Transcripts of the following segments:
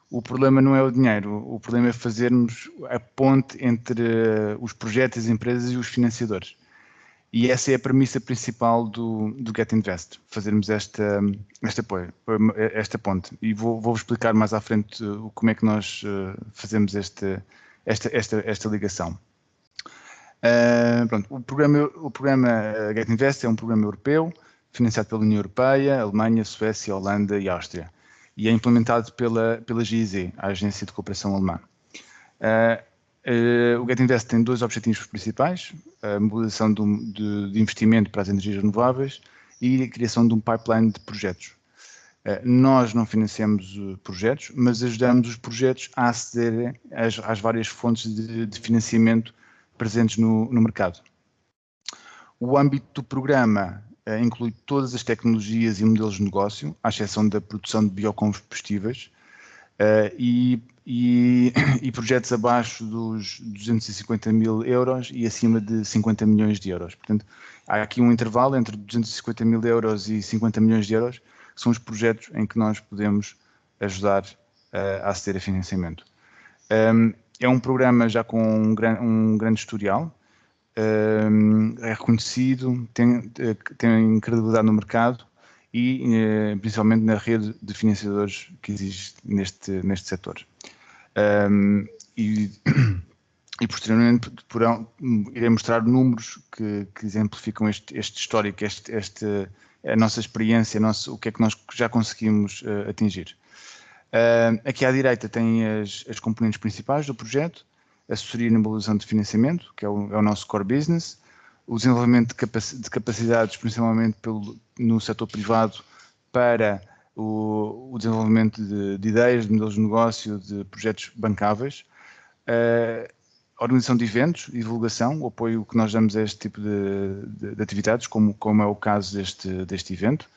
o problema não é o dinheiro, o problema é fazermos a ponte entre os projetos, as empresas e os financiadores. E essa é a premissa principal do Get Invest, fazermos esta ponte. E vou-vos explicar mais à frente como é que nós fazemos esta ligação. Pronto, o programa Get Invest é um programa europeu, financiado pela União Europeia, Alemanha, Suécia, Holanda e Áustria. E é implementado pela GIZ, a Agência de Cooperação Alemã. O Get Invest tem dois objetivos principais: a mobilização de investimento para as energias renováveis e a criação de um pipeline de projetos. Nós não financiamos projetos, mas ajudamos os projetos a acederem às várias fontes de financiamento presentes no mercado. O âmbito do programa inclui todas as tecnologias e modelos de negócio, à exceção da produção de biocombustíveis, e projetos abaixo dos 250 mil euros e acima de 50 milhões de euros. Portanto, há aqui um intervalo entre 250 mil euros e 50 milhões de euros, que são os projetos em que nós podemos ajudar a aceder a financiamento. É um programa já com um grande historial, é reconhecido, tem credibilidade no mercado e principalmente na rede de financiadores que existe neste setor. E posteriormente irei mostrar números que exemplificam este histórico, a nossa experiência, o que é que nós já conseguimos atingir. Aqui à direita tem as componentes principais do projeto: a assessoria na mobilização de financiamento, que é o nosso core business, o desenvolvimento de capacidades, principalmente no setor privado, para o desenvolvimento de ideias, de modelos de negócio, de projetos bancáveis, a organização de eventos e divulgação, o apoio que nós damos a este tipo de atividades, como é o caso deste evento,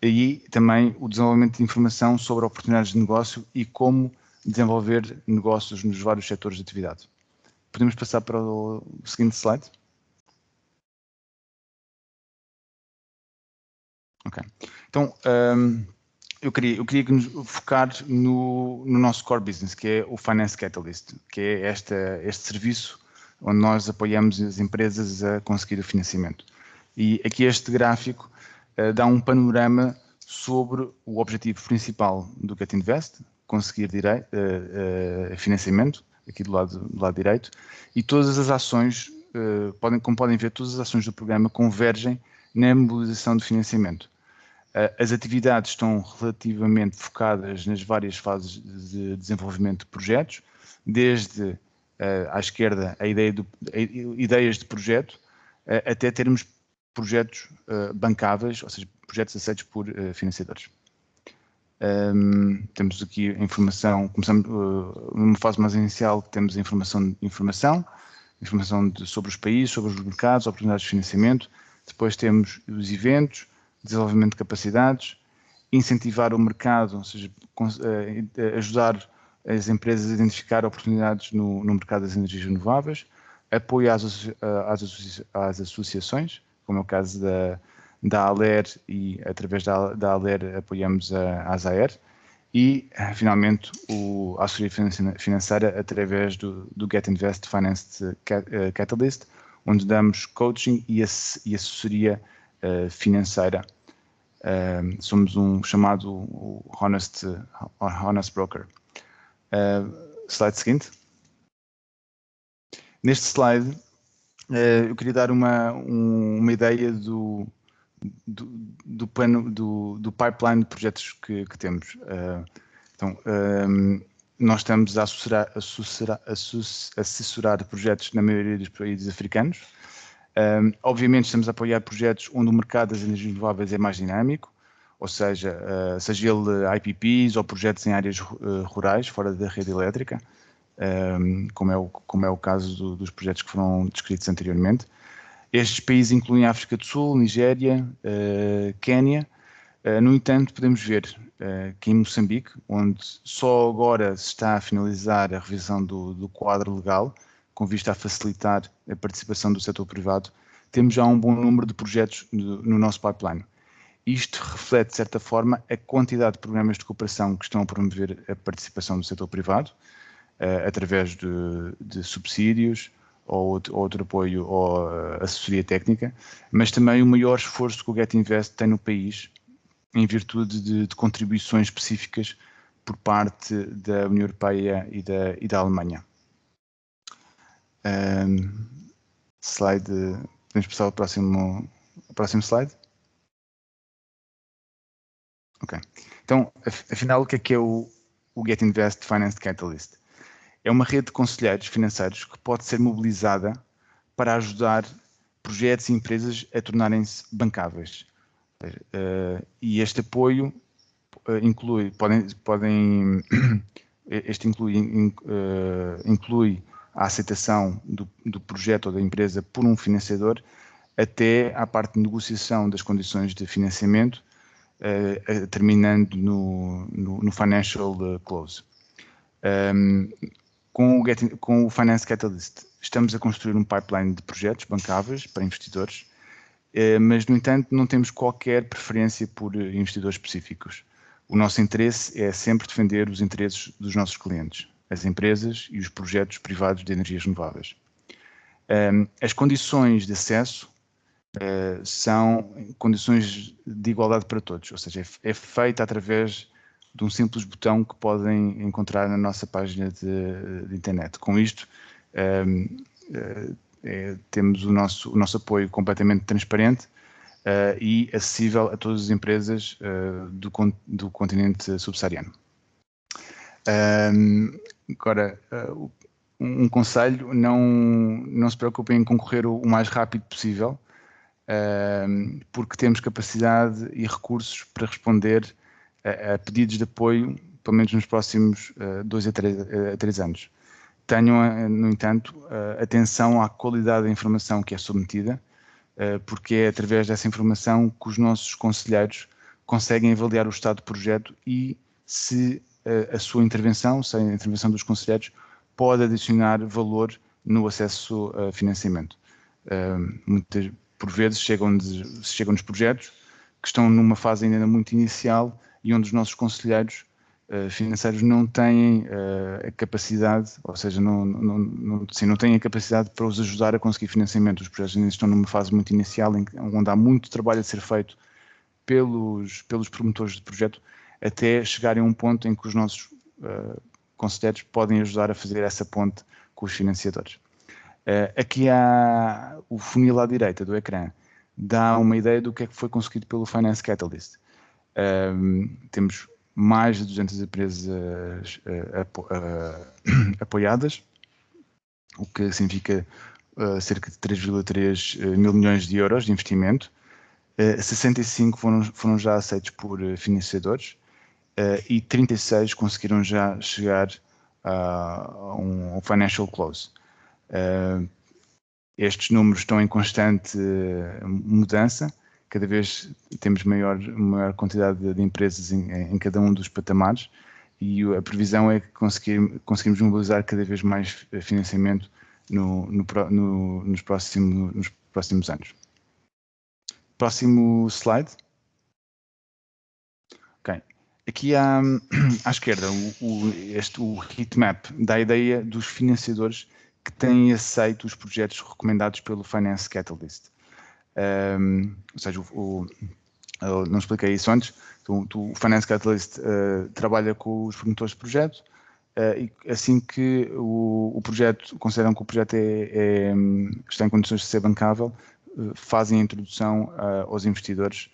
e também o desenvolvimento de informação sobre oportunidades de negócio e como desenvolver negócios nos vários setores de atividade. Podemos passar para o seguinte slide? Ok. Então, eu queria nos focar no nosso core business, que é o Finance Catalyst, que é este serviço onde nós apoiamos as empresas a conseguir o financiamento. E aqui este gráfico dá um panorama sobre o objetivo principal do Get Invest, conseguir financiamento, aqui do lado direito, e todas as ações, como podem ver, todas as ações do programa convergem na mobilização de financiamento. As atividades estão relativamente focadas nas várias fases de desenvolvimento de projetos, desde à esquerda ideias de projeto, até termos projetos bancáveis, ou seja, projetos aceitos por financiadores. Temos aqui a informação, começamos numa fase mais inicial, temos a informação sobre os países, sobre os mercados, oportunidades de financiamento. Depois temos os eventos, desenvolvimento de capacidades, incentivar o mercado, ou seja, ajudar as empresas a identificar oportunidades no mercado das energias renováveis, apoio às associações, como é o caso da ALER, e através da ALER apoiamos a ASAER, e finalmente a assessoria financeira através do Get Invest Finance Catalyst, onde damos coaching e assessoria financeira. Somos um chamado Honest Broker. Slide seguinte. Neste slide, eu queria dar uma ideia do pipeline de projetos que temos. Então, nós estamos a assessorar projetos na maioria dos países africanos. Obviamente estamos a apoiar projetos onde o mercado das energias renováveis é mais dinâmico, ou seja ele IPPs ou projetos em áreas rurais, fora da rede elétrica, como é o caso dos projetos que foram descritos anteriormente. Estes países incluem a África do Sul, Nigéria, Quénia. No entanto, podemos ver que em Moçambique, onde só agora se está a finalizar a revisão do quadro legal, com vista a facilitar a participação do setor privado, temos já um bom número de projetos no nosso pipeline. Isto reflete, de certa forma, a quantidade de programas de cooperação que estão a promover a participação do setor privado, através de subsídios ou outro apoio ou assessoria técnica, mas também o maior esforço que o Get Invest tem no país, em virtude de contribuições específicas por parte da União Europeia e da Alemanha. Podemos passar ao próximo slide? Ok. Então, afinal, o que é o Get Invest Finance Catalyst? É uma rede de conselheiros financeiros que pode ser mobilizada para ajudar projetos e empresas a tornarem-se bancáveis. E este apoio inclui a aceitação do projeto ou da empresa por um financiador, até à parte de negociação das condições de financiamento, terminando no financial close. Com o Finance Catalyst, estamos a construir um pipeline de projetos bancáveis para investidores, mas, no entanto, não temos qualquer preferência por investidores específicos. O nosso interesse é sempre defender os interesses dos nossos clientes, as empresas e os projetos privados de energias renováveis. As condições de acesso são condições de igualdade para todos, ou seja, é feita através de um simples botão que podem encontrar na nossa página de internet. Com isto, temos o nosso apoio completamente transparente e acessível a todas as empresas do continente subsaariano. Agora, um conselho, não se preocupem em concorrer o mais rápido possível, porque temos capacidade e recursos para responder a pedidos de apoio, pelo menos nos próximos 2 a 3 anos. Tenham, no entanto, atenção à qualidade da informação que é submetida, porque é através dessa informação que os nossos conselheiros conseguem avaliar o estado do projeto e se a sua intervenção, se a intervenção dos conselheiros, pode adicionar valor no acesso a financiamento. Por vezes chegam-nos projetos que estão numa fase ainda muito inicial e onde os nossos conselheiros financeiros não têm a capacidade, ou seja, não têm a capacidade para os ajudar a conseguir financiamento. Os projetos ainda estão numa fase muito inicial, onde há muito trabalho a ser feito pelos promotores de projeto, até chegarem a um ponto em que os nossos conselheiros podem ajudar a fazer essa ponte com os financiadores. Aqui há o funil à direita do ecrã, dá uma ideia do que é que foi conseguido pelo Finance Catalyst. Temos mais de 200 empresas apoiadas, o que significa cerca de 3,3 mil milhões de euros de investimento. 65 foram já aceitos por financiadores e 36 conseguiram já chegar a um financial close. Estes números estão em constante mudança, cada vez temos maior quantidade de empresas em cada um dos patamares e a previsão é que conseguimos mobilizar cada vez mais financiamento nos próximos anos. Próximo slide. Ok. Aqui à esquerda, o heatmap dá a ideia dos financiadores que têm aceito os projetos recomendados pelo Finance Catalyst. Ou seja, eu não expliquei isso antes, então, o Finance Catalyst trabalha com os promotores de projeto e assim que consideram que o projeto está em condições de ser bancável, fazem a introdução aos investidores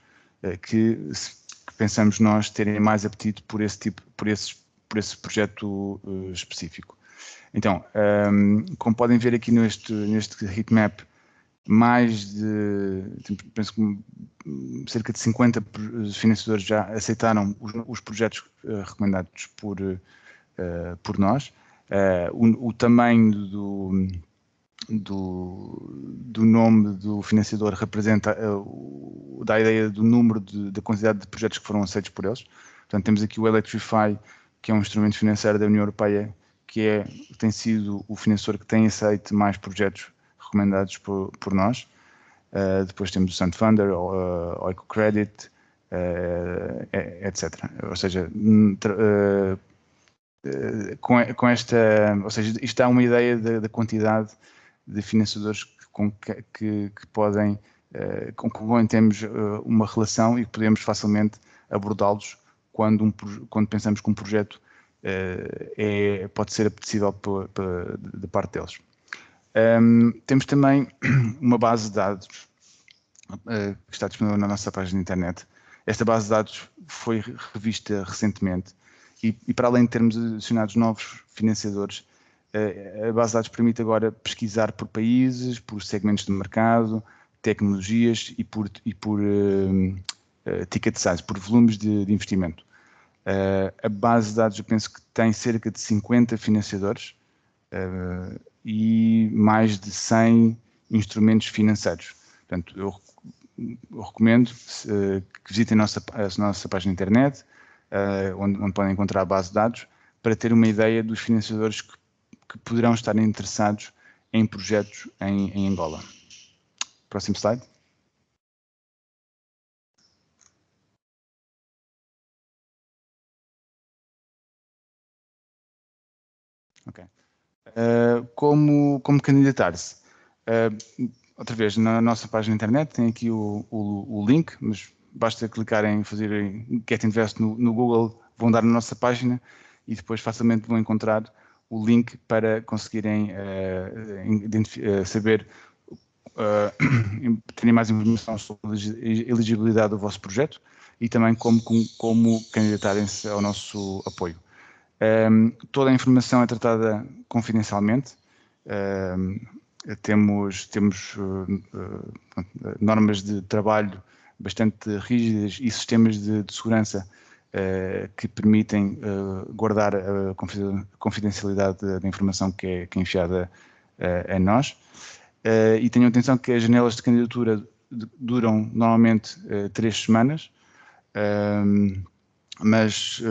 que pensamos nós terem mais apetite por esse projeto específico. Então, como podem ver aqui neste heatmap, penso que cerca de 50 financiadores já aceitaram os projetos recomendados por nós. O tamanho do nome do financiador representa dá a ideia do número da quantidade de projetos que foram aceitos por eles. Portanto, temos aqui o Electrify, que é um instrumento financeiro da União Europeia, que tem sido o financiador que tem aceito mais projetos recomendados por nós. Depois temos o Santander, o EcoCredit, etc. Ou seja, com esta, ou seja, isto dá uma ideia da quantidade de financiadores que podem, com que temos uma relação e que podemos facilmente abordá-los quando pensamos que um projeto pode ser apetecível da parte deles. Temos também uma base de dados que está disponível na nossa página de internet. Esta base de dados foi revista recentemente e para além de termos adicionados novos financiadores, a base de dados permite agora pesquisar por países, por segmentos de mercado, tecnologias e por ticket size, por volumes de investimento. A base de dados, eu penso que tem cerca de 50 financiadores e mais de 100 instrumentos financeiros. Portanto, eu recomendo que visitem a nossa página de internet, onde podem encontrar a base de dados, para ter uma ideia dos financiadores que poderão estar interessados em projetos em Angola. Próximo slide. Ok. Como candidatar-se? Outra vez, na nossa página de internet tem aqui o link, mas basta clicar em Get Invest no Google, vão dar na nossa página e depois facilmente vão encontrar o link para conseguirem saber, terem mais informação sobre a elegibilidade do vosso projeto e também como candidatarem-se ao nosso apoio. Toda a informação é tratada confidencialmente. Temos normas de trabalho bastante rígidas e sistemas de segurança que permitem guardar a confidencialidade da informação que é enviada a nós. E tenham atenção que as janelas de candidatura duram normalmente 3 semanas, mas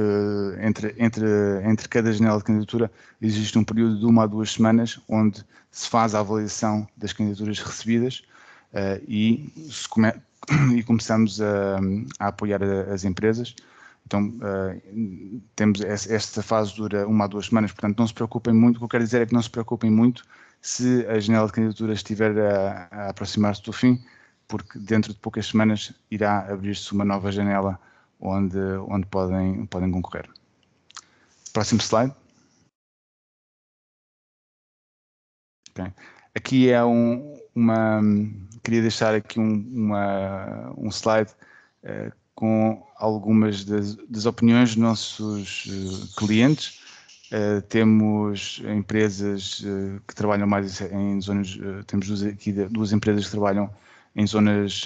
entre cada janela de candidatura existe um período de 1 a 2 semanas onde se faz a avaliação das candidaturas recebidas e começamos a apoiar as empresas. Então, temos esta fase dura 1 a 2 semanas, portanto não se preocupem muito. O que eu quero dizer é que não se preocupem muito se a janela de candidatura estiver a aproximar-se do fim, porque dentro de poucas semanas irá abrir-se uma nova janela onde podem concorrer. Próximo slide. Okay. Aqui é queria deixar aqui um slide com algumas das opiniões dos nossos clientes. Temos empresas que trabalham mais em zonas, temos duas empresas que trabalham em zonas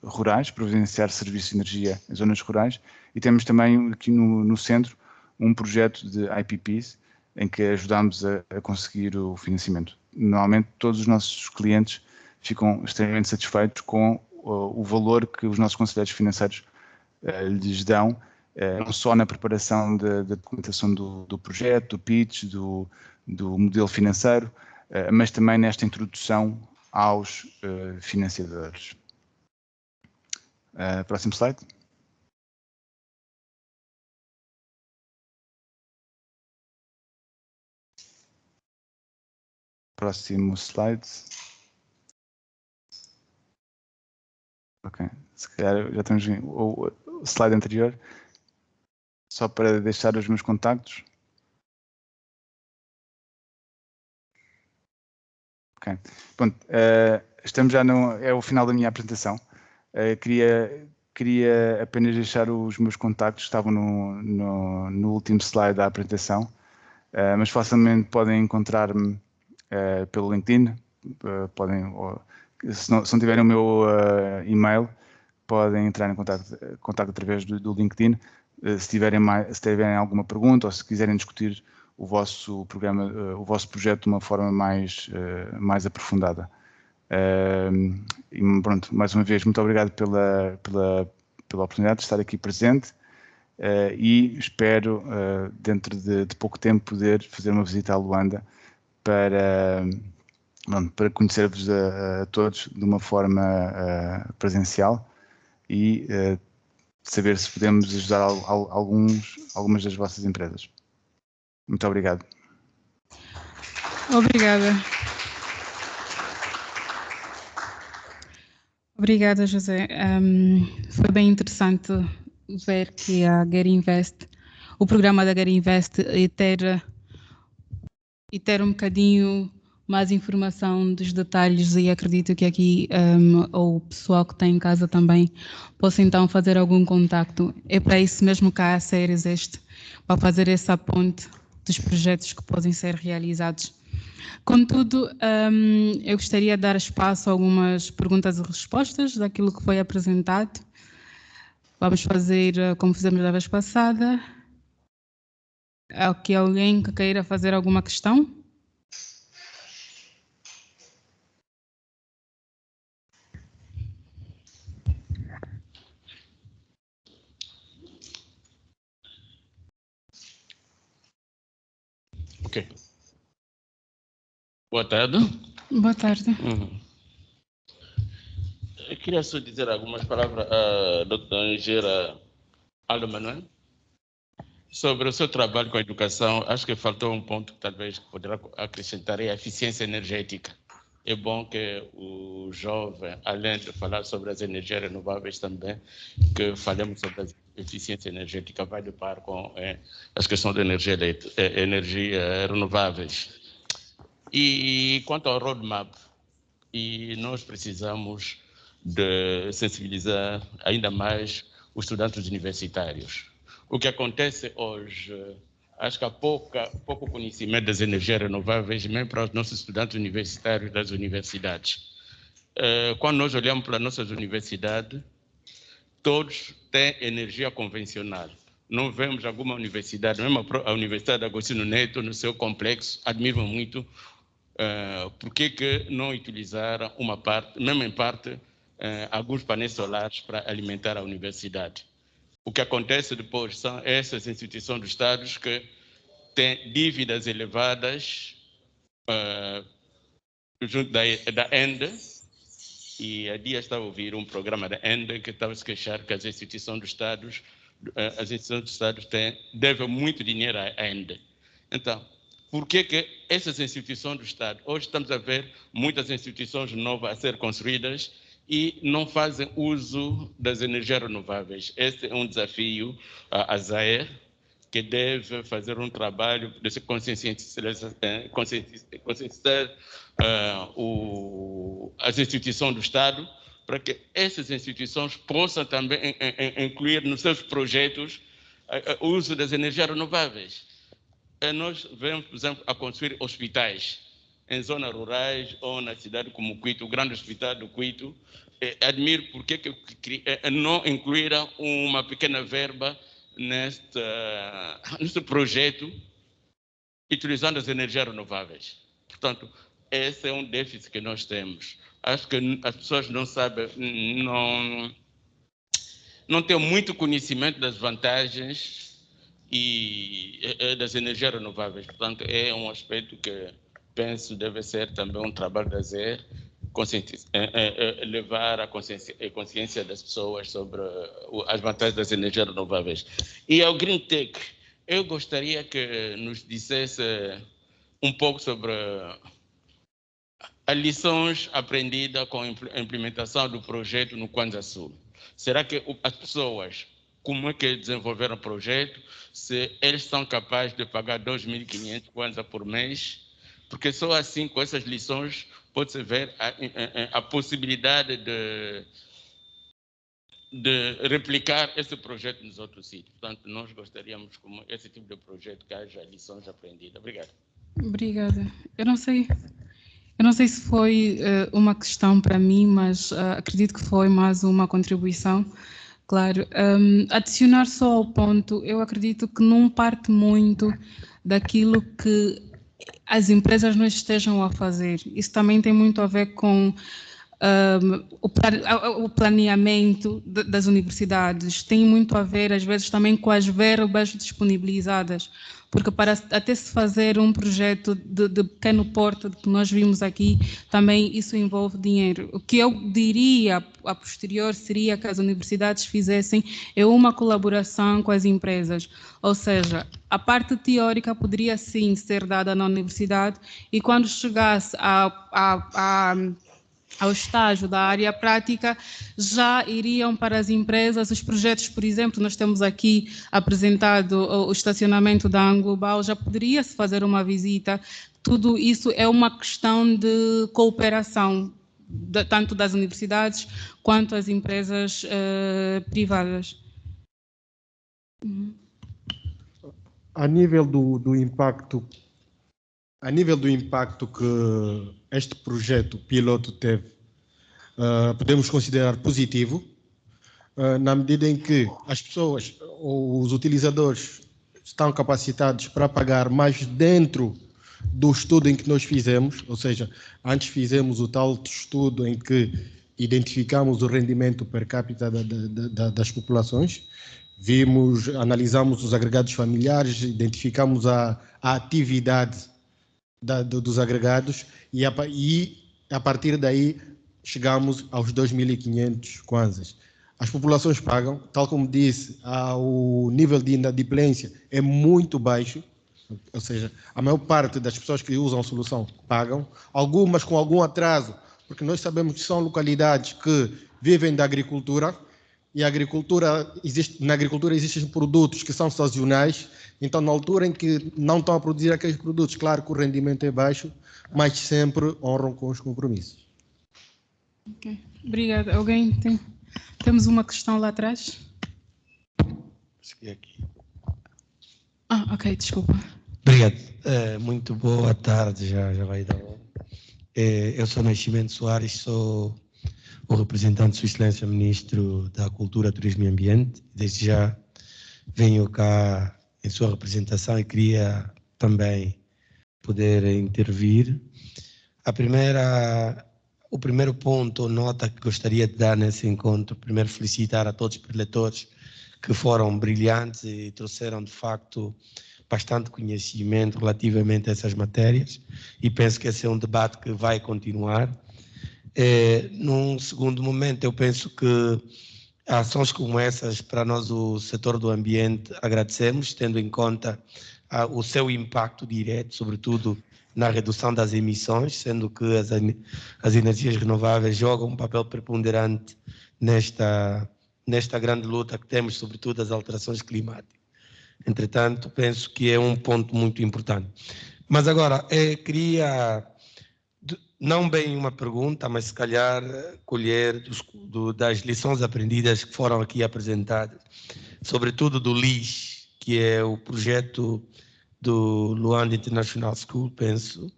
rurais, para providenciar serviços de energia em zonas rurais, e temos também aqui no centro um projeto de IPPs em que ajudamos a conseguir o financiamento. Normalmente todos os nossos clientes ficam extremamente satisfeitos com o valor que os nossos conselheiros financeiros lhes dão, não só na preparação da documentação do projeto, do pitch, do modelo financeiro, mas também nesta introdução aos financiadores. Próximo slide. Próximo slide. Ok, se calhar já temos o slide anterior, só para deixar os meus contactos. Ok, pronto, estamos já é o final da minha apresentação. Queria apenas deixar os meus contactos, estavam no último slide da apresentação, mas facilmente podem encontrar-me pelo LinkedIn, se não tiverem o meu e-mail, podem entrar em contato através do LinkedIn. Se tiverem alguma pergunta ou se quiserem discutir o vosso programa, o vosso projeto de uma forma mais aprofundada. E pronto, mais uma vez, muito obrigado pela oportunidade de estar aqui presente e espero, dentro de pouco tempo, poder fazer uma visita à Luanda para conhecer-vos a todos de uma forma presencial e saber se podemos ajudar algumas das vossas empresas. Muito obrigado. Obrigada. Obrigada, José. Foi bem interessante ver que a Get Invest, o programa da Get Invest, e ter um bocadinho mais informação dos detalhes, e acredito que aqui o pessoal que está em casa também possa então fazer algum contacto. É para isso mesmo que a ACER existe, para fazer essa ponte dos projetos que podem ser realizados. Contudo, eu gostaria de dar espaço a algumas perguntas e respostas daquilo que foi apresentado. Vamos fazer como fizemos da vez passada. Há aqui alguém que queira fazer alguma questão? Ok. Boa tarde. Boa tarde. Eu queria só dizer algumas palavras à doutora engenheira Aldo Manuel sobre o seu trabalho com a educação. Acho que faltou um ponto que talvez poderá acrescentar, é a eficiência energética. É bom que o jovem, além de falar sobre as energias renováveis também, que falemos sobre a eficiência energética, vai de par com as questões de energia renováveis. E quanto ao roadmap, e nós precisamos de sensibilizar ainda mais os estudantes universitários. O que acontece hoje, acho que há pouco conhecimento das energias renováveis, mesmo para os nossos estudantes universitários das universidades. Quando nós olhamos para as nossas universidades, todos têm energia convencional. Não vemos alguma universidade, mesmo a Universidade Agostinho Neto, no seu complexo, admiro muito por que não utilizar uma parte, mesmo em parte, alguns painéis solares para alimentar a universidade. O que acontece depois são essas instituições do Estado que têm dívidas elevadas junto da ENDE, e há dias estava a ouvir um programa da ENDE que estava a se queixar que as instituições do Estado devem muito dinheiro à ENDE. Então, por que essas instituições do Estado, hoje estamos a ver muitas instituições novas a ser construídas e não fazem uso das energias renováveis? Este é um desafio à ACER, que deve fazer um trabalho de conscientizar as instituições do Estado, para que essas instituições possam também incluir nos seus projetos o uso das energias renováveis. Nós vemos, por exemplo, a construir hospitais em zonas rurais ou na cidade como Quito, o grande hospital do Quito. Admiro porque não incluíram uma pequena verba neste projeto, utilizando as energias renováveis. Portanto, esse é um déficit que nós temos. Acho que as pessoas não sabem, não têm muito conhecimento das vantagens e das energias renováveis. Portanto, é um aspecto que penso deve ser também um trabalho da ZER, levar a consciência das pessoas sobre as vantagens das energias renováveis. E ao Green Tech, eu gostaria que nos dissesse um pouco sobre as lições aprendidas com a implementação do projeto no Kwanza Sul. Será que as pessoas, como é que desenvolveram o projeto, se eles são capazes de pagar 2.500 Kwanza por mês? Porque só assim, com essas lições, pode-se ver a possibilidade de replicar esse projeto nos outros sítios. Portanto, nós gostaríamos, como esse tipo de projeto, que haja lições aprendidas. Obrigado. Obrigada. Eu não sei se foi uma questão para mim, mas acredito que foi mais uma contribuição. Claro, adicionar só ao ponto, eu acredito que não parte muito daquilo que as empresas não estejam a fazer. Isso também tem muito a ver com o planeamento das universidades tem muito a ver, às vezes, também com as verbas disponibilizadas, porque para até se fazer um projeto de pequeno porte que nós vimos aqui, também isso envolve dinheiro. O que eu diria a posterior seria que as universidades fizessem uma colaboração com as empresas, ou seja, a parte teórica poderia sim ser dada na universidade e quando chegasse ao estágio da área prática, já iriam para as empresas os projetos, por exemplo, nós temos aqui apresentado o estacionamento da Anglobal, já poderia-se fazer uma visita, tudo isso é uma questão de cooperação, tanto das universidades quanto as empresas privadas. A nível do impacto que este projeto piloto teve, podemos considerar positivo, na medida em que as pessoas, ou os utilizadores, estão capacitados para pagar mais dentro do estudo em que nós fizemos, ou seja, antes fizemos o tal estudo em que identificamos o rendimento per capita das populações, analisamos os agregados familiares, identificamos a atividade dos agregados e a partir daí chegamos aos 2.500 kwanzas. As populações pagam, tal como disse, o nível de inadimplência é muito baixo, ou seja, a maior parte das pessoas que usam a solução pagam, algumas com algum atraso, porque nós sabemos que são localidades que vivem da agricultura, e na agricultura existem produtos que são sazonais, então na altura em que não estão a produzir aqueles produtos, claro que o rendimento é baixo, mas sempre honram com os compromissos. Ok, obrigada. Temos uma questão lá atrás? Aqui. Ok, desculpa. Obrigado. Muito boa tarde, já vai dar. Eu sou Nascimento Soares, sou o representante de Sua Excelência Ministro da Cultura, Turismo e Ambiente. Desde já venho cá em sua representação e queria também poder intervir. O primeiro ponto, nota que gostaria de dar nesse encontro, primeiro felicitar a todos os preletores que foram brilhantes e trouxeram de facto bastante conhecimento relativamente a essas matérias e penso que esse é um debate que vai continuar. Num segundo momento, eu penso que ações como essas, para nós, o setor do ambiente, agradecemos, tendo em conta o seu impacto direto, sobretudo na redução das emissões, sendo que as energias renováveis jogam um papel preponderante nesta grande luta que temos, sobretudo das alterações climáticas. Entretanto, penso que é um ponto muito importante. Mas agora, queria, não bem uma pergunta, mas se calhar colher das lições aprendidas que foram aqui apresentadas, sobretudo do LIS, que é o projeto do Luanda International School, penso,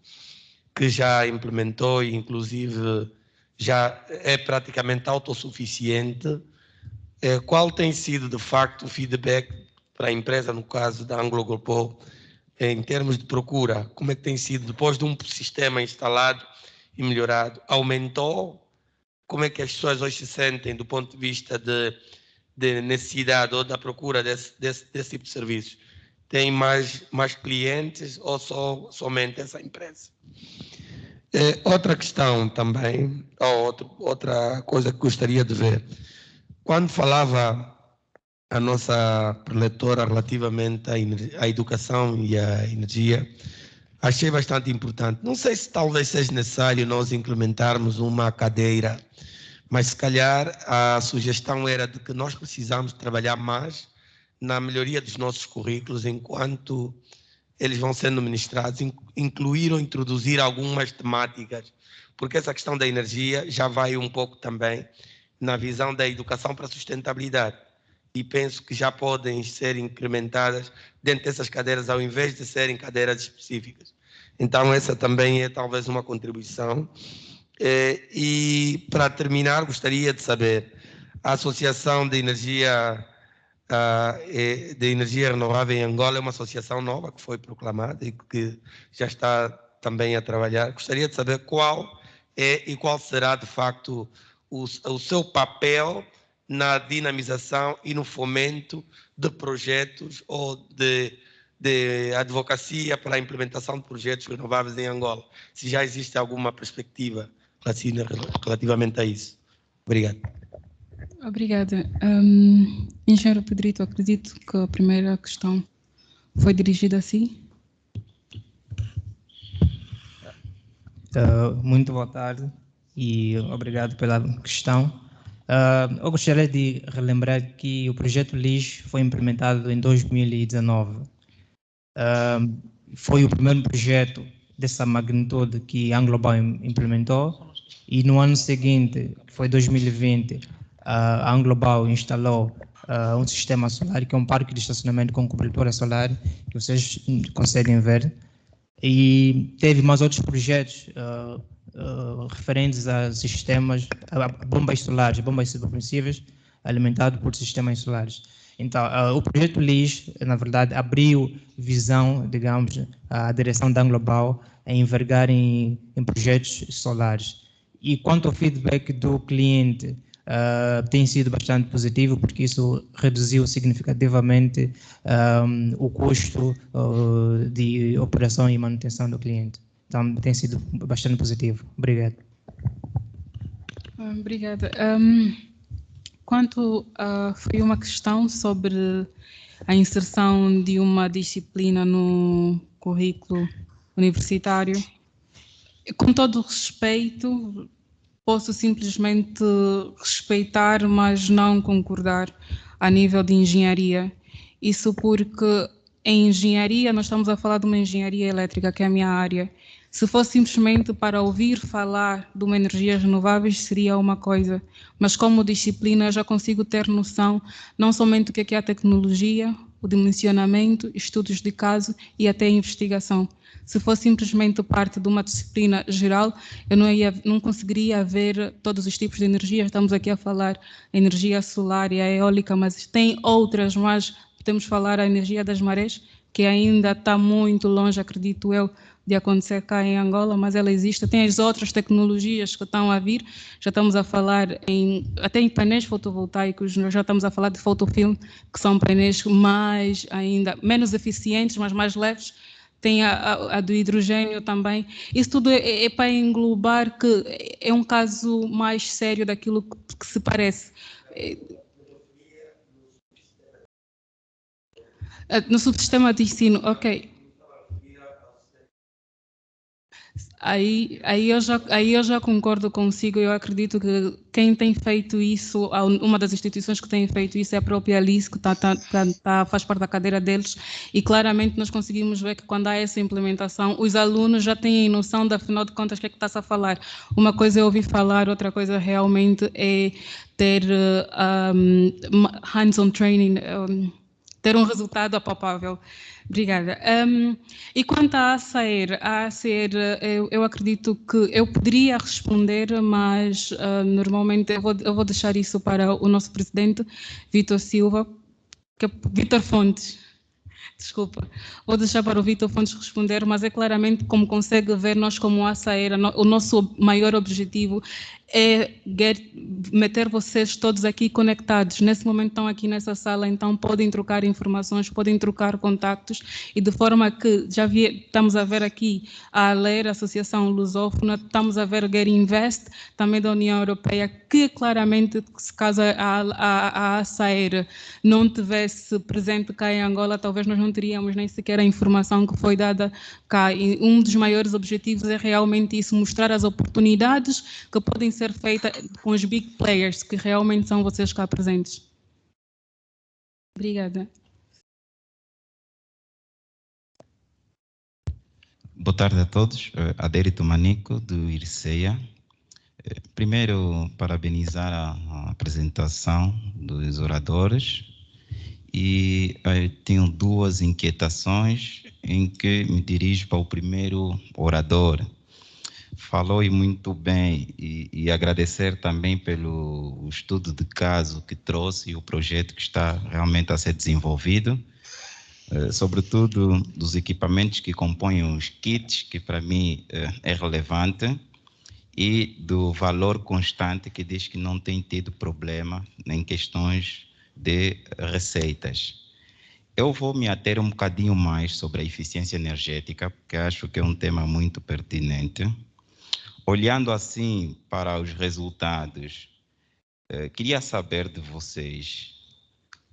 que já implementou e inclusive já é praticamente autossuficiente. Qual tem sido, de facto, o feedback para a empresa, no caso da AngloGold, em termos de procura? Como é que tem sido, depois de um sistema instalado e melhorado? Aumentou? Como é que as pessoas hoje se sentem do ponto de vista de necessidade ou da procura desse tipo de serviços? Tem mais clientes ou somente essa empresa? Outra questão também, ou outra coisa que gostaria de ver. Quando falava a nossa preletora relativamente à educação e à energia, achei bastante importante. Não sei se talvez seja necessário nós implementarmos uma cadeira, mas se calhar a sugestão era de que nós precisamos trabalhar mais na melhoria dos nossos currículos enquanto eles vão sendo ministrados, incluir ou introduzir algumas temáticas, porque essa questão da energia já vai um pouco também na visão da educação para a sustentabilidade. E penso que já podem ser incrementadas dentro dessas cadeiras, ao invés de serem cadeiras específicas. Então, essa também é talvez uma contribuição. E, para terminar, gostaria de saber, a Associação de Energia Renovável em Angola é uma associação nova que foi proclamada e que já está também a trabalhar. Gostaria de saber qual é e qual será, de facto, o seu papel na dinamização e no fomento de projetos ou de advocacia para a implementação de projetos renováveis em Angola. Se já existe alguma perspectiva relativamente a isso. Obrigado. Obrigada. Engenheiro Pedrito, acredito que a primeira questão foi dirigida a si. Muito boa tarde e obrigado pela questão. Eu gostaria de relembrar que o projeto LIS foi implementado em 2019. Foi o primeiro projeto dessa magnitude que a Anglobal implementou e no ano seguinte, que foi 2020, a Anglobal instalou um sistema solar, que é um parque de estacionamento com cobertura solar, que vocês conseguem ver, e teve mais outros projetos referentes a sistemas, a bombas solares, bombas submersíveis alimentadas por sistemas solares. Então, o projeto LIS, na verdade, abriu visão, digamos, à direção da Anglobal em envergar em projetos solares. E quanto ao feedback do cliente, tem sido bastante positivo, porque isso reduziu significativamente o custo de operação e manutenção do cliente. Então, tem sido bastante positivo. Obrigado. Obrigada. Quanto foi uma questão sobre a inserção de uma disciplina no currículo universitário, com todo o respeito, posso simplesmente respeitar, mas não concordar a nível de engenharia. Isso porque em engenharia, nós estamos a falar de uma engenharia elétrica, que é a minha área. Se fosse simplesmente para ouvir falar de uma energia renováveis, seria uma coisa. Mas como disciplina, eu já consigo ter noção não somente do que é a tecnologia, o dimensionamento, estudos de caso e até a investigação. Se fosse simplesmente parte de uma disciplina geral, eu não conseguiria ver todos os tipos de energia. Estamos aqui a falar energia solar e a eólica, mas tem outras, mas podemos falar a energia das marés, que ainda está muito longe, acredito eu, de acontecer cá em Angola, mas ela existe. Tem as outras tecnologias que estão a vir, já estamos a falar até em painéis fotovoltaicos, nós já estamos a falar de photofilm, que são painéis menos eficientes, mas mais leves. Tem a do hidrogênio também. Isso tudo é para englobar que é um caso mais sério daquilo que se parece. No subsistema de ensino, ok. Aí eu já concordo consigo. Eu acredito que quem tem feito isso, uma das instituições que tem feito isso é a própria Alice, que faz parte da cadeira deles, e claramente nós conseguimos ver que quando há essa implementação, os alunos já têm noção, de, afinal de contas, o que é que está-se a falar. Uma coisa é ouvir falar, outra coisa realmente é ter hands-on training, ter um resultado apalpável. Obrigada. E quanto à ACER, eu acredito que eu poderia responder, mas normalmente eu vou deixar isso para o nosso presidente, Vítor Fontes. Desculpa, vou deixar para o Vítor Fontes responder, mas é claramente, como consegue ver, nós como ACER, o nosso maior objetivo é meter vocês todos aqui conectados. Nesse momento estão aqui nessa sala, então podem trocar informações, podem trocar contactos, e de forma que estamos a ver aqui a ALER, a Associação Lusófona, estamos a ver a Get Invest, também da União Europeia, que claramente, se caso a ACER não tivesse presente cá em Angola, talvez nós não teríamos nem sequer a informação que foi dada cá. E um dos maiores objetivos é realmente isso, mostrar as oportunidades que podem ser feitas com os big players, que realmente são vocês cá presentes. Obrigada. Boa tarde a todos. Adérito Manico, do IRCEA. Primeiro, parabenizar a apresentação dos oradores. E tenho duas inquietações em que me dirijo para o primeiro orador. Falou e muito bem, e agradecer também pelo estudo de caso que trouxe e o projeto que está realmente a ser desenvolvido, sobretudo dos equipamentos que compõem os kits, que para mim é relevante, e do valor constante, que diz que não tem tido problema em questões de receitas. Eu vou me ater um bocadinho mais sobre a eficiência energética, porque acho que é um tema muito pertinente. Olhando assim para os resultados, queria saber de vocês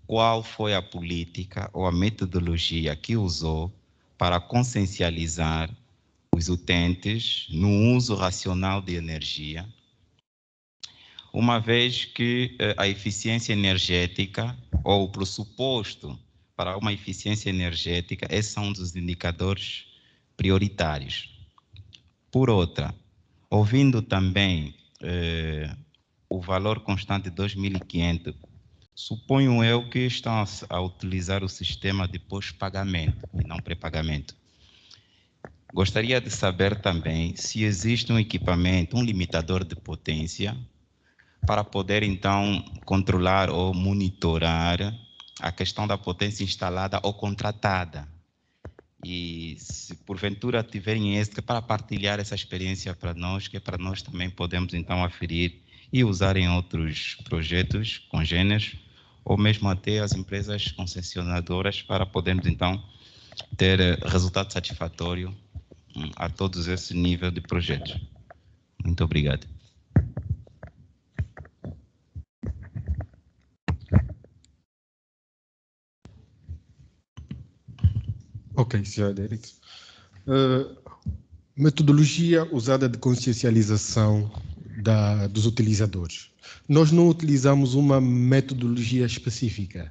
qual foi a política ou a metodologia que usou para consciencializar os utentes no uso racional de energia, uma vez que a eficiência energética, ou o pressuposto para uma eficiência energética, esses são um dos indicadores prioritários. Por outra, ouvindo também o valor constante de 2.500, suponho eu que estão a utilizar o sistema de pós-pagamento e não pré-pagamento. Gostaria de saber também se existe um equipamento, um limitador de potência, para poder então controlar ou monitorar a questão da potência instalada ou contratada. E se porventura tiverem êxito, para partilhar essa experiência para nós, que para nós também podemos então aferir e usar em outros projetos congêneres, ou mesmo até as empresas concessionadoras, para podermos então ter resultado satisfatório a todos esse nível de projetos. Muito obrigado. Ok, Sr. Derek. Metodologia usada de consciencialização dos utilizadores. Nós não utilizamos uma metodologia específica.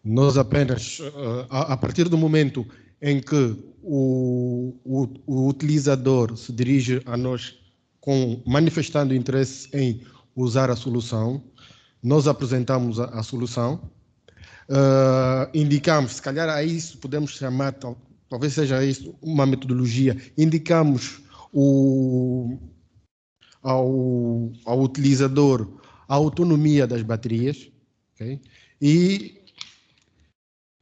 Nós apenas, a partir do momento em que o utilizador se dirige a nós manifestando interesse em usar a solução, nós apresentamos a solução, indicamos, se calhar a isso podemos chamar, talvez seja isso uma metodologia, indicamos ao utilizador a autonomia das baterias, okay? E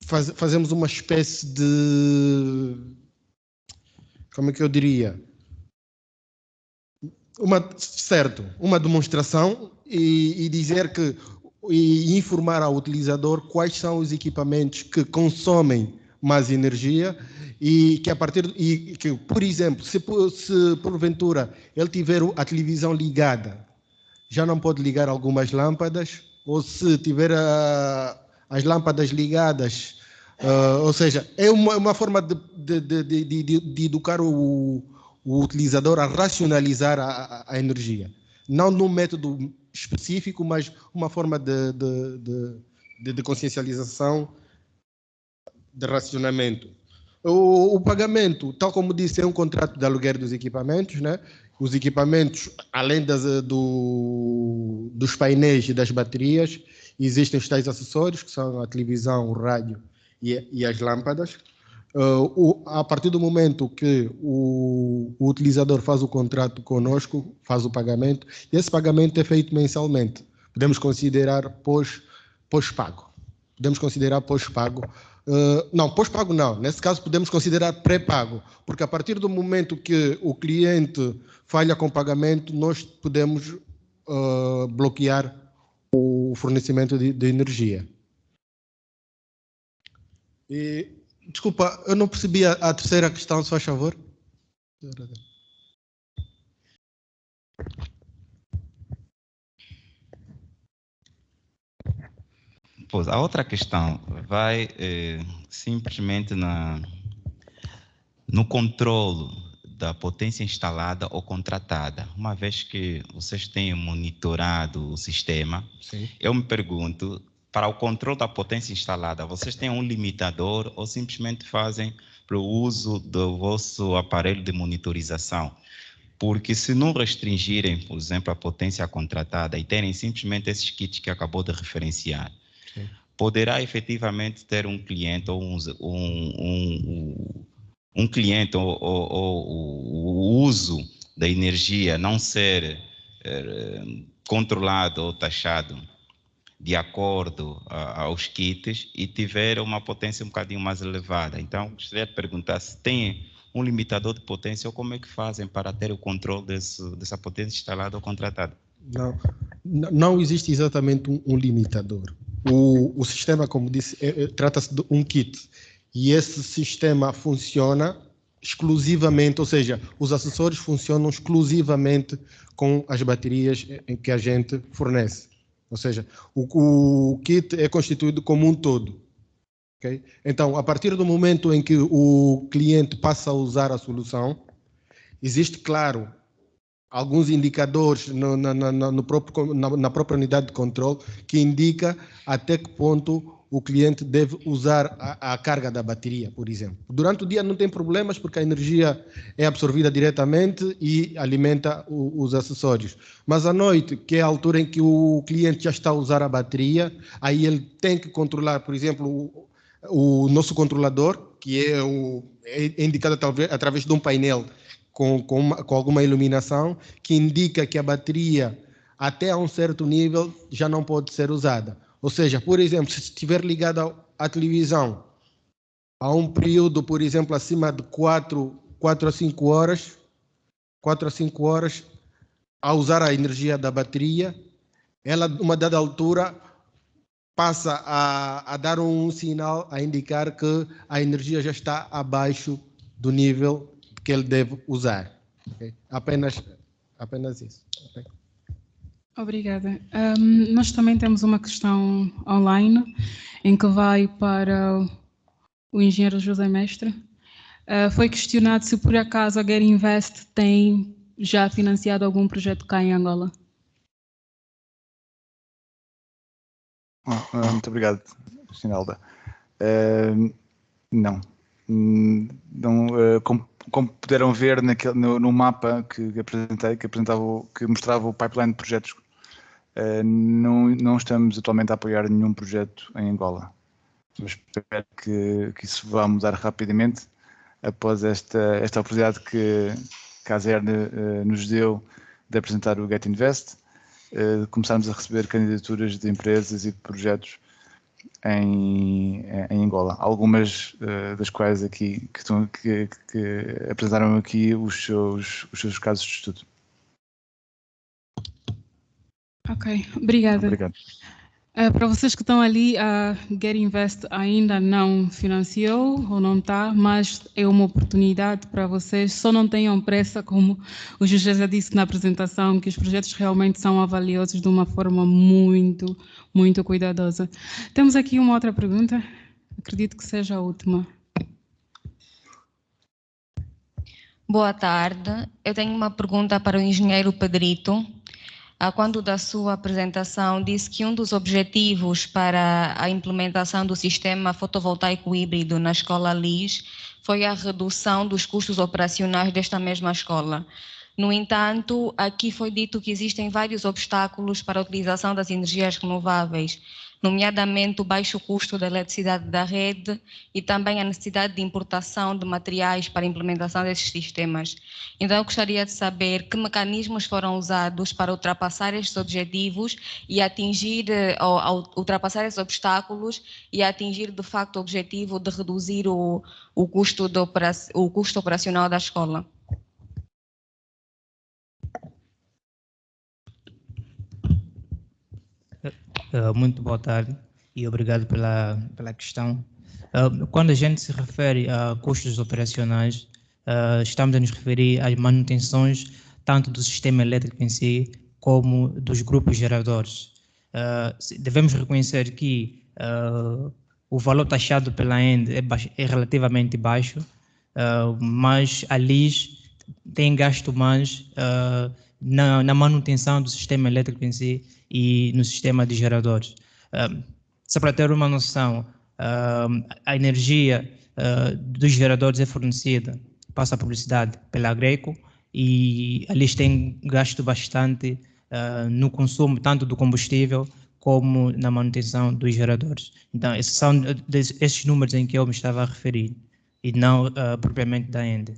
fazemos uma espécie de, como é que eu diria, uma demonstração e dizer que, e informar ao utilizador quais são os equipamentos que consomem mais energia e que por exemplo, se porventura ele tiver a televisão ligada, já não pode ligar algumas lâmpadas, ou se tiver as lâmpadas ligadas, ou seja, é uma forma de educar o utilizador a racionalizar a energia. Não num método específico, mas uma forma de consciencialização, de racionamento. O pagamento, tal como disse, é um contrato de aluguer dos equipamentos, né? Os equipamentos, além dos painéis e das baterias, existem os tais acessórios, que são a televisão, o rádio e as lâmpadas. A partir do momento que o utilizador faz o contrato conosco, faz o pagamento, e esse pagamento é feito mensalmente. Podemos considerar pós-pago. Podemos considerar pós-pago. Não, pós-pago não. Nesse caso, podemos considerar pré-pago, porque a partir do momento que o cliente falha com o pagamento, nós podemos bloquear o fornecimento de energia. E, desculpa, eu não percebi a terceira questão, se faz favor. Pois, a outra questão vai simplesmente no controlo da potência instalada ou contratada. Uma vez que vocês têm monitorado o sistema, sim, eu me pergunto, para o controle da potência instalada, vocês têm um limitador ou simplesmente fazem para o uso do vosso aparelho de monitorização? Porque se não restringirem, por exemplo, a potência contratada e terem simplesmente esses kits que acabou de referenciar, sim, poderá efetivamente ter um cliente ou um cliente ou o uso da energia não ser controlado ou taxado de acordo aos kits e tiver uma potência um bocadinho mais elevada. Então, gostaria de perguntar se tem um limitador de potência, ou como é que fazem para ter o controle dessa potência instalada ou contratada? Não existe exatamente um limitador. O sistema, como disse, trata-se de um kit. E esse sistema funciona exclusivamente, ou seja, os acessórios funcionam exclusivamente com as baterias que a gente fornece. Ou seja, o kit é constituído como um todo. Okay? Então, a partir do momento em que o cliente passa a usar a solução, existe, claro, alguns indicadores na própria unidade de controle que indica até que ponto o cliente deve usar a carga da bateria, por exemplo. Durante o dia não tem problemas porque a energia é absorvida diretamente e alimenta os acessórios. Mas à noite, que é a altura em que o cliente já está a usar a bateria, aí ele tem que controlar, por exemplo, o nosso controlador, que é indicado através de um painel com alguma iluminação, que indica que a bateria, até a um certo nível, já não pode ser usada. Ou seja, por exemplo, se estiver ligada à televisão a um período, por exemplo, acima de 4 a 5 horas, a usar a energia da bateria, ela, numa dada altura, passa a dar um sinal a indicar que a energia já está abaixo do nível que ele deve usar. Okay? Apenas isso. Okay? Obrigada. Nós também temos uma questão online em que vai para o engenheiro José Mestre. Foi questionado se por acaso a Get Invest tem já financiado algum projeto cá em Angola. Muito obrigado, Sinalda. Não. Como puderam ver no mapa que apresentei, que mostrava o pipeline de projetos, não estamos atualmente a apoiar nenhum projeto em Angola. Mas espero que isso vá mudar rapidamente após esta oportunidade que a Azerne nos deu de apresentar o Get Invest, começarmos a receber candidaturas de empresas e de projetos em Angola. Algumas das quais aqui que apresentaram aqui os seus casos de estudo. Ok, obrigada. Obrigado. Para vocês que estão ali, a Get Invest ainda não financiou ou não está, mas é uma oportunidade para vocês. Só não tenham pressa, como o José já disse na apresentação, que os projetos realmente são avaliados de uma forma muito, muito cuidadosa. Temos aqui uma outra pergunta, acredito que seja a última. Boa tarde, eu tenho uma pergunta para o engenheiro Pedrito. Quando da sua apresentação disse que um dos objetivos para a implementação do sistema fotovoltaico híbrido na escola LIS foi a redução dos custos operacionais desta mesma escola. No entanto, aqui foi dito que existem vários obstáculos para a utilização das energias renováveis, nomeadamente o baixo custo da eletricidade da rede e também a necessidade de importação de materiais para a implementação desses sistemas. Então, eu gostaria de saber que mecanismos foram usados para ultrapassar estes objetivos e ultrapassar esses obstáculos e atingir, de facto, o objetivo de reduzir o custo operacional da escola. Muito boa tarde e obrigado pela questão. Quando a gente se refere a custos operacionais, estamos a nos referir às manutenções tanto do sistema elétrico em si como dos grupos geradores. Devemos reconhecer que o valor taxado pela ENDE é relativamente baixo, mas a LIS tem gasto mais na manutenção do sistema elétrico em si e no sistema de geradores. Só para ter uma noção, a energia dos geradores é fornecida, passa a publicidade pela Agreco, e eles têm gasto bastante no consumo tanto do combustível como na manutenção dos geradores. Então, esses são esses números em que eu me estava a referir, e não propriamente da ENDE.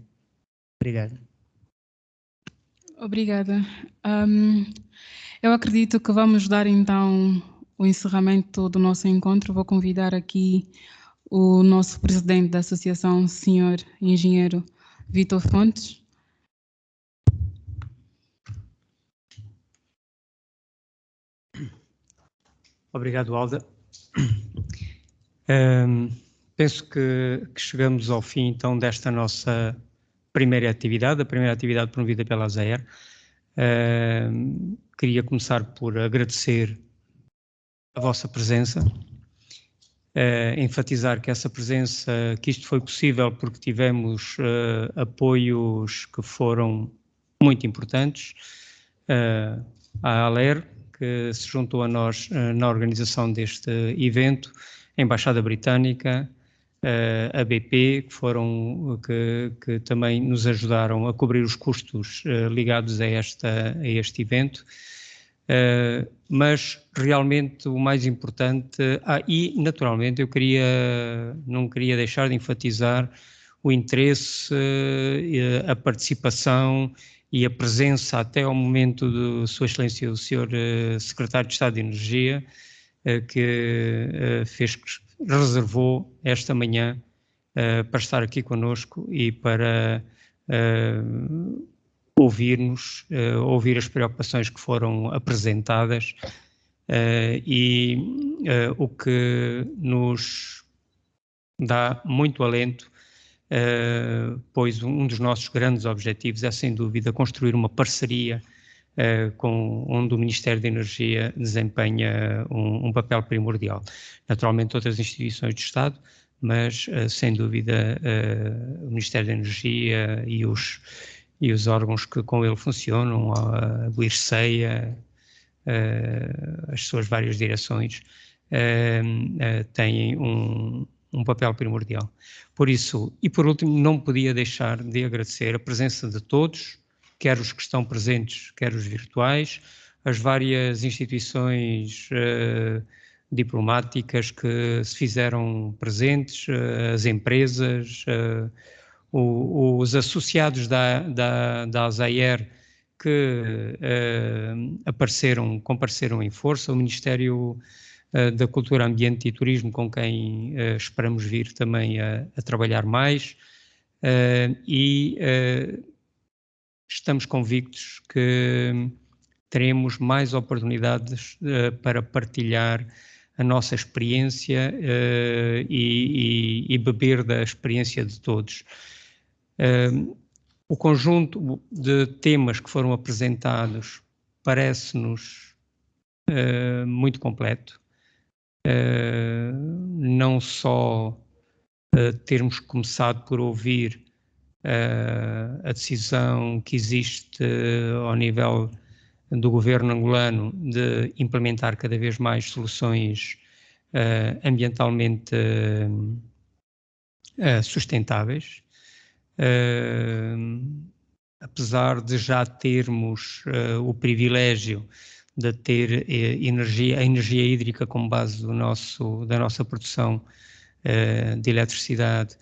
Obrigado. Obrigada. Eu acredito que vamos dar então o encerramento do nosso encontro. Vou convidar aqui o nosso presidente da associação, senhor engenheiro Vitor Fontes. Obrigado, Alda. Penso que chegamos ao fim, então, desta nossa primeira atividade, a primeira atividade promovida pela ASAER. Queria começar por agradecer a vossa presença, enfatizar que essa presença, que isto foi possível porque tivemos apoios que foram muito importantes, a ALER, que se juntou a nós na organização deste evento, a Embaixada Britânica, a BP, que também nos ajudaram a cobrir os custos ligados a este evento. Mas realmente o mais importante, e naturalmente não queria deixar de enfatizar o interesse, a participação e a presença até ao momento de Sua Excelência o Sr. Secretário de Estado de Energia, que reservou esta manhã para estar aqui conosco e para ouvir as preocupações que foram apresentadas o que nos dá muito alento, pois um dos nossos grandes objetivos é, sem dúvida, construir uma parceria onde o Ministério da Energia desempenha um papel primordial. Naturalmente, outras instituições de Estado, mas, sem dúvida, o Ministério da Energia e os órgãos que com ele funcionam, a IRCEA, as suas várias direções, têm um papel primordial. Por isso, e por último, não podia deixar de agradecer a presença de todos, quer os que estão presentes, quer os virtuais, as várias instituições diplomáticas que se fizeram presentes, as empresas, os associados da ASAER que compareceram em força, o Ministério da Cultura, Ambiente e Turismo, com quem esperamos vir também a trabalhar mais, estamos convictos que teremos mais oportunidades para partilhar a nossa experiência e beber da experiência de todos. O conjunto de temas que foram apresentados parece-nos muito completo. Não só termos começado por ouvir a decisão que existe ao nível do governo angolano de implementar cada vez mais soluções ambientalmente sustentáveis, apesar de já termos o privilégio de ter a energia hídrica como base da nossa produção de eletricidade.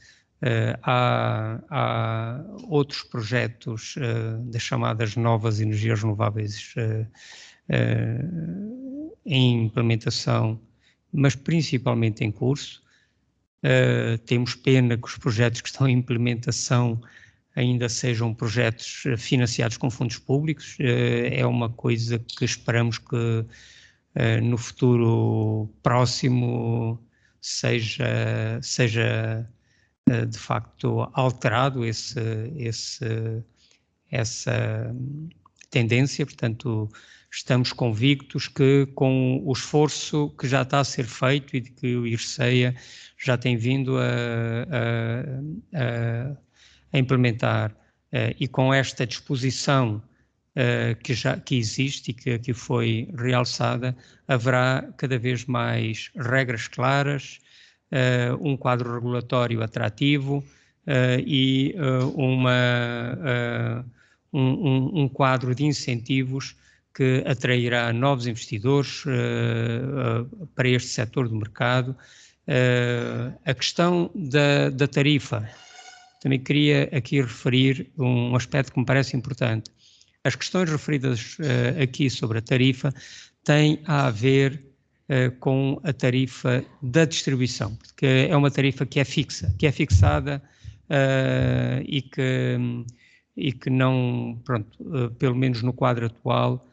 Há outros projetos das chamadas novas energias renováveis em implementação, mas principalmente em curso. Temos pena que os projetos que estão em implementação ainda sejam projetos financiados com fundos públicos. É uma coisa que esperamos que no futuro próximo seja de facto alterado essa tendência. Portanto, estamos convictos que com o esforço que já está a ser feito e de que o IRCEA já tem vindo a implementar, e com esta disposição que existe e que aqui foi realçada, haverá cada vez mais regras claras, um quadro regulatório atrativo e um quadro de incentivos que atrairá novos investidores para este setor do mercado. A questão da tarifa, também queria aqui referir um aspecto que me parece importante. As questões referidas aqui sobre a tarifa têm a ver com a tarifa da distribuição, porque é uma tarifa que é fixa, que é fixada e que não, pronto, pelo menos no quadro atual,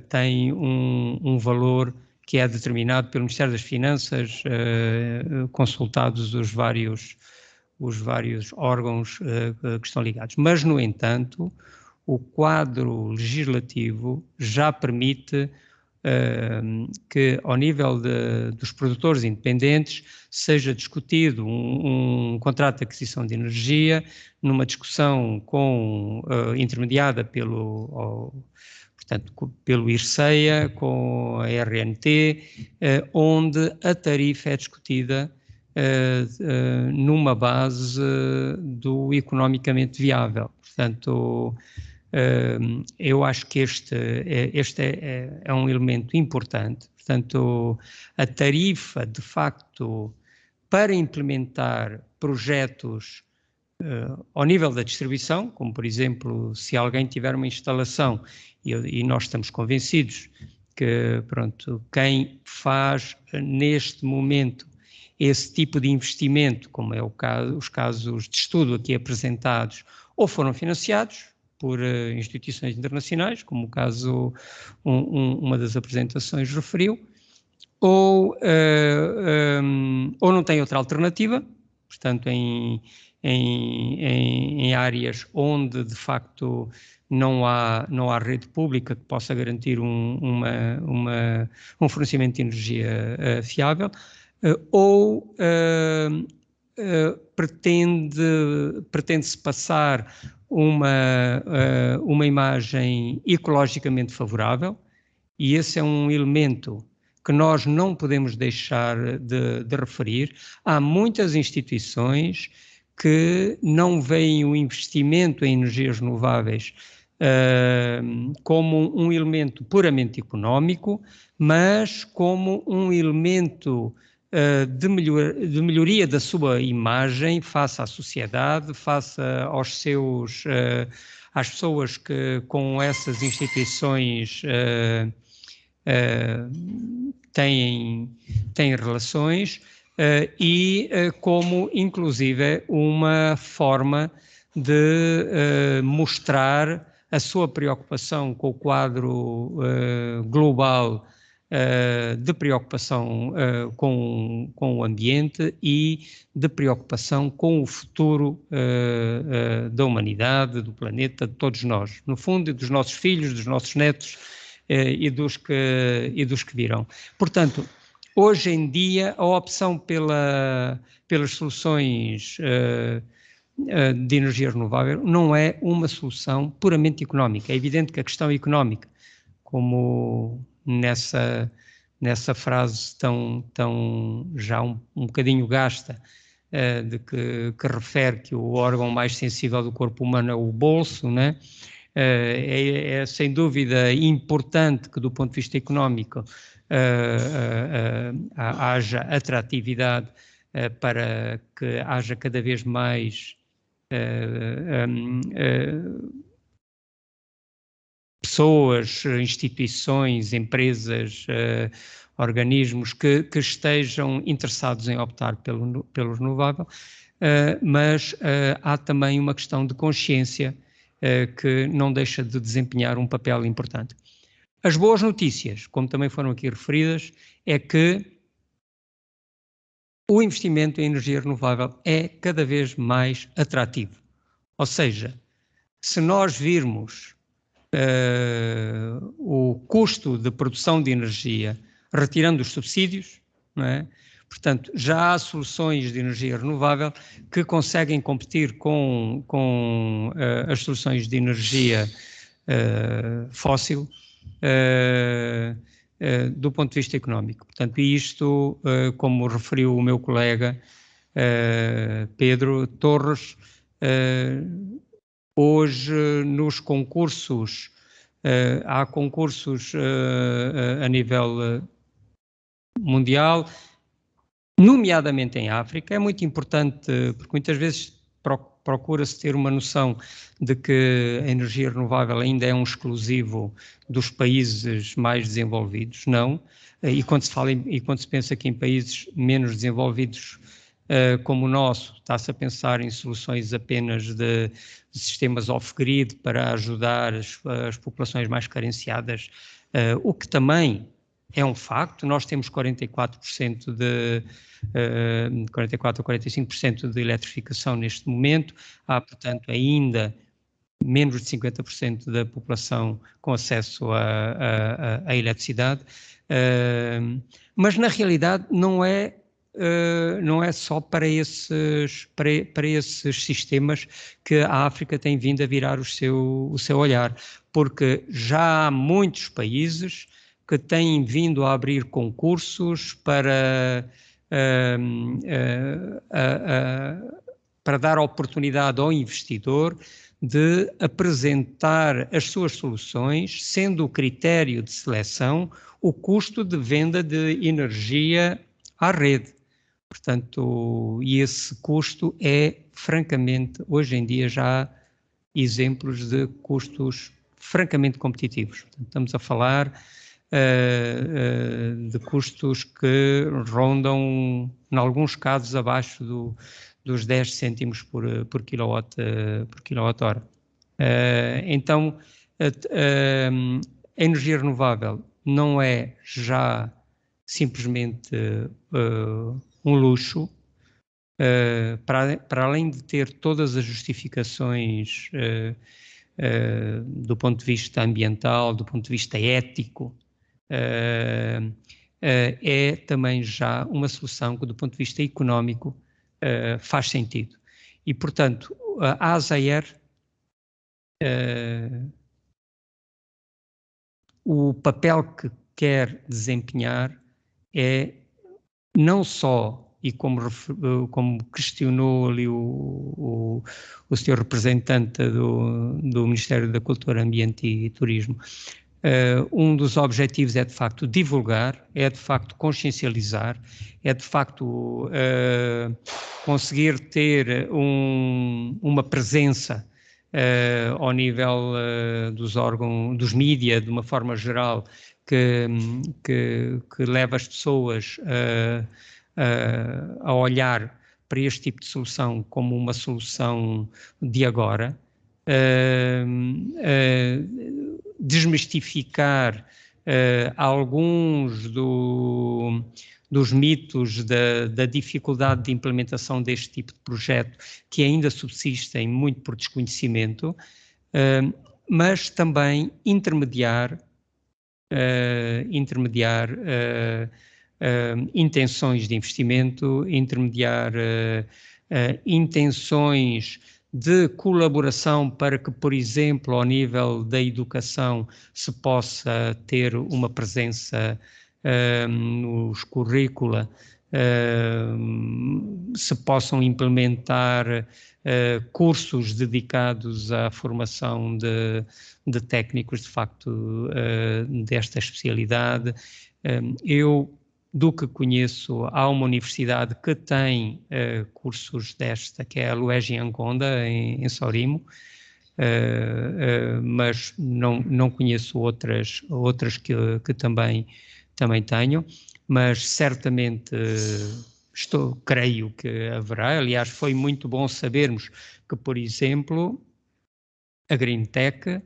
tem um valor que é determinado pelo Ministério das Finanças, consultados os vários órgãos que estão ligados. Mas, no entanto, o quadro legislativo já permite que, ao nível dos produtores independentes, seja discutido um contrato de aquisição de energia, numa discussão intermediada pelo IRCEA, com a RNT, onde a tarifa é discutida numa base do economicamente viável. Portanto, eu acho que este é um elemento importante. Portanto, a tarifa, de facto, para implementar projetos ao nível da distribuição, como, por exemplo, se alguém tiver uma instalação, e nós estamos convencidos que, pronto, quem faz neste momento esse tipo de investimento, como é os casos de estudo aqui apresentados, ou foram financiados por instituições internacionais, como o caso, uma das apresentações referiu, ou não tem outra alternativa, portanto, em áreas onde, de facto, não há rede pública que possa garantir um fornecimento de energia fiável, ou pretende-se passar uma imagem ecologicamente favorável, e esse é um elemento que nós não podemos deixar de referir. Há muitas instituições que não veem o investimento em energias renováveis como um elemento puramente económico, mas como um elemento de melhoria da sua imagem face à sociedade, face às pessoas que com essas instituições têm relações, e como, inclusive, uma forma de mostrar a sua preocupação com o quadro global de preocupação com o ambiente e de preocupação com o futuro da humanidade, do planeta, de todos nós, no fundo, dos nossos filhos, dos nossos netos e dos que virão. Portanto, hoje em dia, a opção pelas soluções de energia renovável não é uma solução puramente económica. É evidente que a questão económica, como nessa frase tão já um bocadinho gasta, de que refere que o órgão mais sensível do corpo humano é o bolso, né? É sem dúvida importante que, do ponto de vista económico, haja atratividade para que haja cada vez mais pessoas, instituições, empresas, organismos que estejam interessados em optar pelo renovável, mas há também uma questão de consciência que não deixa de desempenhar um papel importante. As boas notícias, como também foram aqui referidas, é que o investimento em energia renovável é cada vez mais atrativo. Ou seja, se nós virmos o custo de produção de energia retirando os subsídios, não é? Portanto, já há soluções de energia renovável que conseguem competir com as soluções de energia fóssil do ponto de vista económico. Portanto, isto, como referiu o meu colega Pedro Torres, hoje nos concursos, há concursos a nível mundial, nomeadamente em África. É muito importante, porque muitas vezes procura-se ter uma noção de que a energia renovável ainda é um exclusivo dos países mais desenvolvidos. Não. E quando se pensa que em países menos desenvolvidos como o nosso, está-se a pensar em soluções apenas de sistemas off-grid para ajudar as populações mais carenciadas, o que também é um facto. Nós temos 44% 44 a 45% de eletrificação neste momento. Há, portanto, ainda menos de 50% da população com acesso à eletricidade. Mas, na realidade, não é só para esses sistemas que a África tem vindo a virar o seu olhar, porque já há muitos países que têm vindo a abrir concursos para dar oportunidade ao investidor de apresentar as suas soluções, sendo o critério de seleção o custo de venda de energia à rede. Portanto, e esse custo é, francamente, hoje em dia já há exemplos de custos francamente competitivos. Portanto, estamos a falar de custos que rondam, em alguns casos, abaixo dos 10 cêntimos por quilowatt-hora. Então, a energia renovável não é já simplesmente um luxo, para além de ter todas as justificações do ponto de vista ambiental, do ponto de vista ético, é também já uma solução que, do ponto de vista económico, faz sentido. E, portanto, a ASAER, o papel que quer desempenhar é não só, e como questionou ali o senhor representante do Ministério da Cultura, Ambiente e Turismo, um dos objetivos é de facto divulgar, é de facto consciencializar, é de facto conseguir ter uma presença ao nível dos órgãos, dos mídia, de uma forma geral, que leva as pessoas a olhar para este tipo de solução como uma solução de agora, desmistificar alguns dos mitos da dificuldade de implementação deste tipo de projeto, que ainda subsistem muito por desconhecimento, mas também intermediar intenções de investimento, intermediar intenções de colaboração para que, por exemplo, ao nível da educação se possa ter uma presença nos currícula, se possam implementar cursos dedicados à formação de técnicos, de facto, desta especialidade. Eu, do que conheço, há uma universidade que tem cursos desta, que é a Luigi Anconda, em Sorimo, mas não conheço outras que também tenho, mas certamente creio que haverá. Aliás, foi muito bom sabermos que, por exemplo, a GreenTech,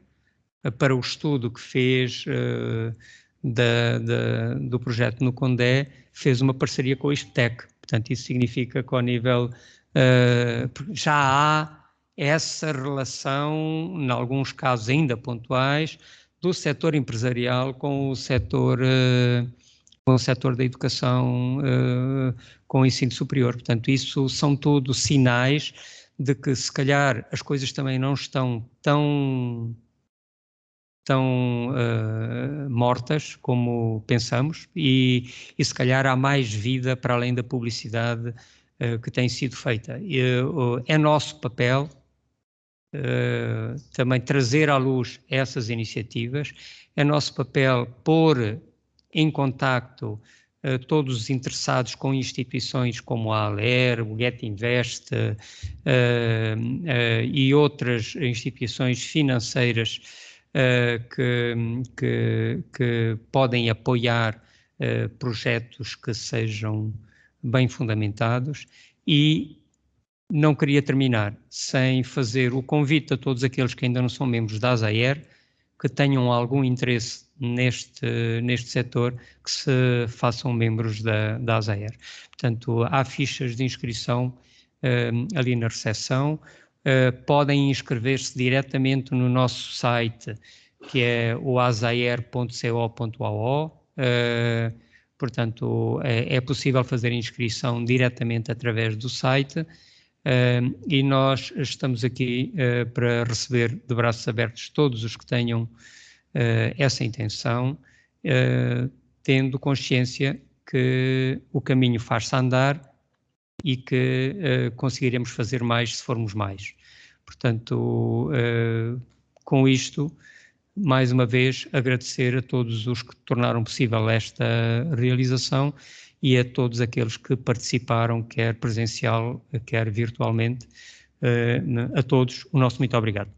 para o estudo que fez do projeto no Condé, fez uma parceria com a ISPTEC. Portanto, isso significa que ao nível já há essa relação, em alguns casos ainda pontuais, do setor empresarial com o setor da educação, com o ensino superior. Portanto, isso são tudo sinais de que, se calhar, as coisas também não estão tão mortas como pensamos, e se calhar há mais vida para além da publicidade que tem sido feita. É nosso papel também trazer à luz essas iniciativas, é nosso papel pôr em contacto todos os interessados com instituições como a ALER, o Get Invest e outras instituições financeiras que podem apoiar projetos que sejam bem fundamentados, E não queria terminar sem fazer o convite a todos aqueles que ainda não são membros da ASAER, que tenham algum interesse neste setor, que se façam membros da ASAER. Portanto, há fichas de inscrição ali na recepção, podem inscrever-se diretamente no nosso site, que é o asaer.co.ao. Portanto, é possível fazer inscrição diretamente através do site. E nós estamos aqui para receber de braços abertos todos os que tenham essa intenção, tendo consciência que o caminho faz-se andar e que conseguiremos fazer mais se formos mais. Portanto, com isto, mais uma vez, agradecer a todos os que tornaram possível esta realização e a todos aqueles que participaram, quer presencial, quer virtualmente. A todos, o nosso muito obrigado.